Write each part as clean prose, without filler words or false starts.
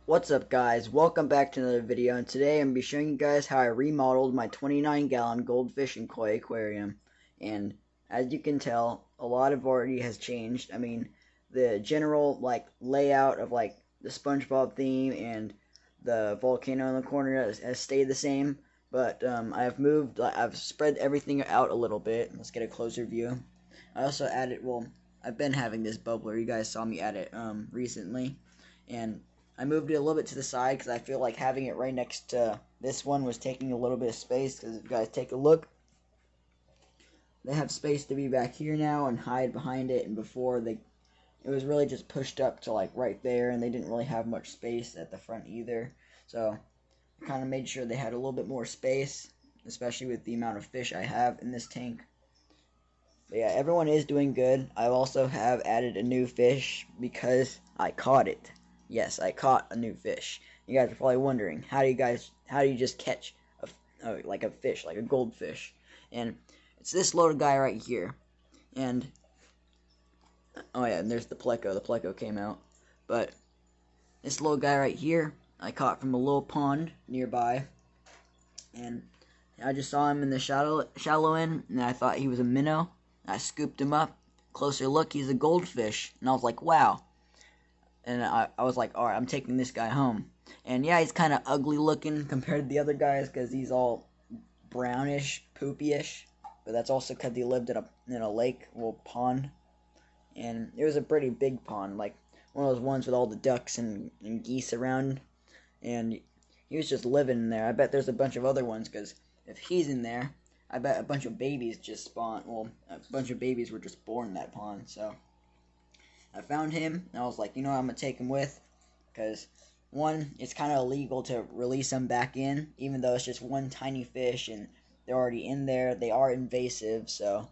What's up guys, welcome back to another video, and today I'm going to be showing you guys how I remodeled my 29-gallon goldfish and koi aquarium. And as you can tell, a lot of already has changed. I mean, the general layout of the SpongeBob theme and the volcano in the corner has stayed the same, but I've spread everything out a little bit. Let's get a closer view. I also added, I've been having this bubbler, you guys saw me add it recently, and I moved it a little bit to the side because I feel like having it right next to this one was taking a little bit of space. Because if you guys take a look, they have space to be back here now and hide behind it. And before it was really just pushed up to right there, and they didn't really have much space at the front either. So I kind of made sure they had a little bit more space, especially with the amount of fish I have in this tank. But yeah, everyone is doing good. I also have added a new fish because I caught it. Yes, I caught a new fish. You guys are probably wondering, how do you just catch a fish, like a goldfish? And it's this little guy right here. And oh yeah, and there's the pleco. The pleco came out. But this little guy right here, I caught from a little pond nearby. And I just saw him in the shallow end, and I thought he was a minnow. I scooped him up. Closer look, he's a goldfish. And I was like, wow. And I was like, alright, I'm taking this guy home. And yeah, he's kind of ugly looking compared to the other guys because he's all brownish, poopy-ish. But that's also because he lived in a lake, a little pond. And it was a pretty big pond, like one of those ones with all the ducks and geese around. And he was just living in there. I bet there's a bunch of other ones because if he's in there, I bet a bunch of babies just spawned. Well, a bunch of babies were just born in that pond, so I found him, and I was like, you know what, I'm going to take him with, because, one, it's kind of illegal to release them back in, even though it's just one tiny fish, and they're already in there. They are invasive, so,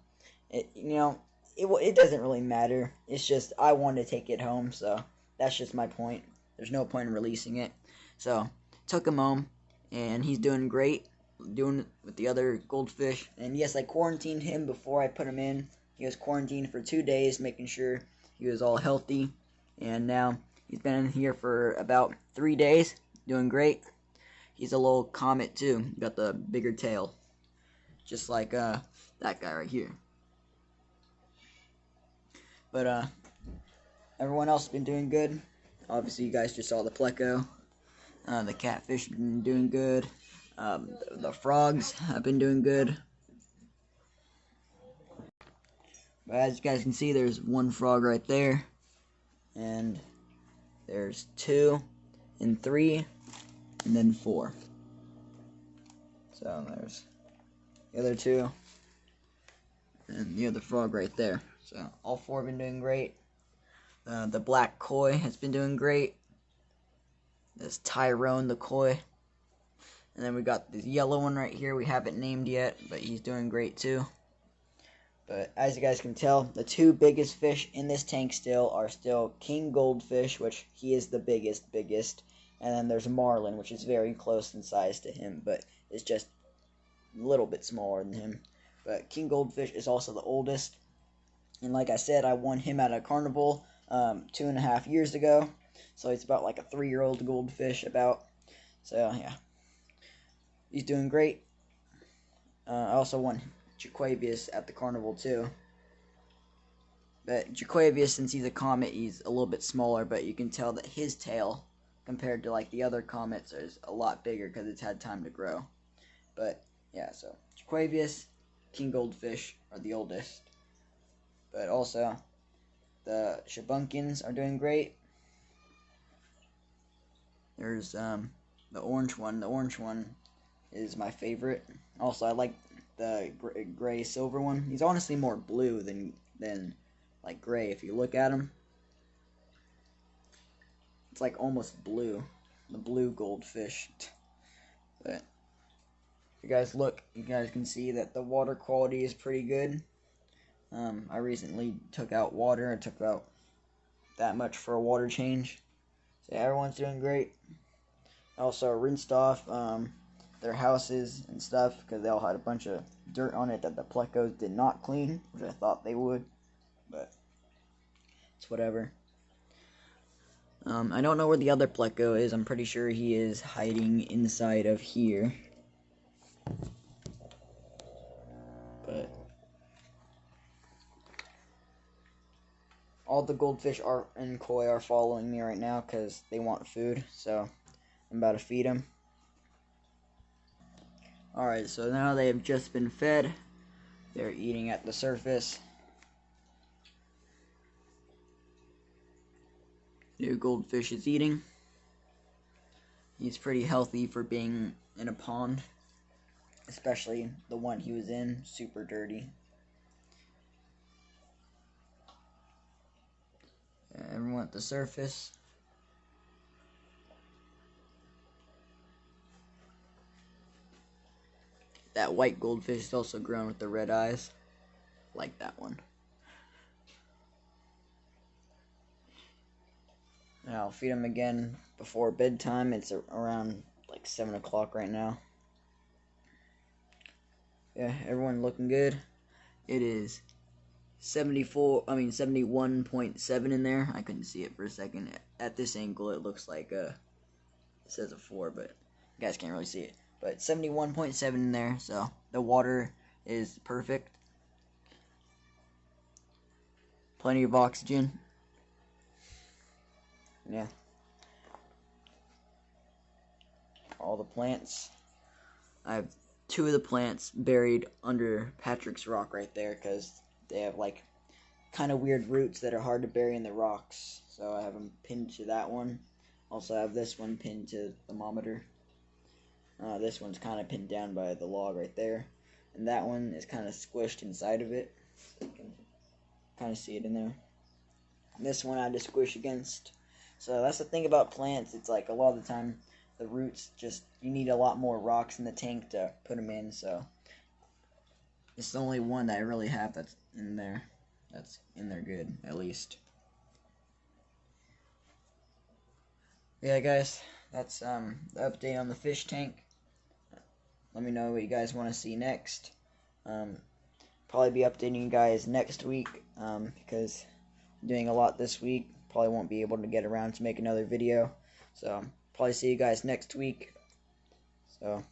it doesn't really matter. It's just, I wanted to take it home, so that's just my point. There's no point in releasing it. So, took him home, and he's doing great, doing it with the other goldfish, and yes, I quarantined him before I put him in. He was quarantined for 2 days, making sure he was all healthy, and now he's been in here for about 3 days, doing great. He's a little comet too, got the bigger tail, just like that guy right here. But everyone else has been doing good. Obviously, you guys just saw the pleco. The catfish have been doing good. The frogs have been doing good. But as you guys can see, there's one frog right there, and there's 2, and 3, and then 4. So there's the other 2, and the other frog right there. So all 4 have been doing great. The black koi has been doing great. There's Tyrone the koi. And then we got this yellow one right here. We haven't named yet, but he's doing great too. But as you guys can tell, the 2 biggest fish in this tank are still King Goldfish, which he is the biggest, and then there's Marlin, which is very close in size to him, but it's just a little bit smaller than him. But King Goldfish is also the oldest, and like I said, I won him at a carnival 2.5 years ago, so he's about like a 3-year-old goldfish about. So yeah, he's doing great. I also won Jaquavius at the carnival too. But Jaquavius, since he's a comet, he's a little bit smaller, but you can tell that his tail, compared to like the other comets, is a lot bigger because it's had time to grow. But yeah, so Jaquavius, King Goldfish are the oldest. But also, the Shabunkins are doing great. There's the orange one. The orange one is my favorite. Also, I like the gray silver one. He's honestly more blue than like gray. If you look at him, it's like almost blue, the blue goldfish. But if you guys look, you guys can see that the water quality is pretty good. I recently took out water. I took out that much for a water change. So yeah, everyone's doing great. I also rinsed off their houses and stuff because they all had a bunch of dirt on it that the plecos did not clean, which I thought they would, but it's whatever. I don't know where the other pleco is. I'm pretty sure he is hiding inside of here. But all the goldfish and koi are following me right now because they want food. So I'm about to feed them. Alright, so now they have just been fed. They're eating at the surface. New goldfish is eating. He's pretty healthy for being in a pond. Especially the one he was in, super dirty. Everyone at the surface. That white goldfish is also grown with the red eyes. Like that one. And I'll feed him again before bedtime. It's around like 7 o'clock right now. Yeah, everyone looking good. It is 71.7 in there. I couldn't see it for a second. At this angle, it looks like it says a 4, but you guys can't really see it. But 71.7 in there, so the water is perfect. Plenty of oxygen. Yeah. All the plants. I have 2 of the plants buried under Patrick's rock right there because they have like kind of weird roots that are hard to bury in the rocks. So I have them pinned to that one. Also I have this one pinned to the thermometer. This one's kind of pinned down by the log right there. And that one is kind of squished inside of it. So you can kind of see it in there. And this one I had to squish against. So that's the thing about plants. It's like a lot of the time the roots just, you need a lot more rocks in the tank to put them in. So it's the only one that I really have that's in there. That's in there good, at least. Yeah, guys, that's the update on the fish tank. Let me know what you guys want to see next. Probably be updating you guys next week because I'm doing a lot this week. Probably won't be able to get around to make another video. So, probably see you guys next week. So,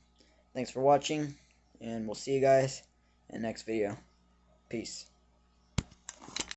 thanks for watching, and we'll see you guys in the next video. Peace.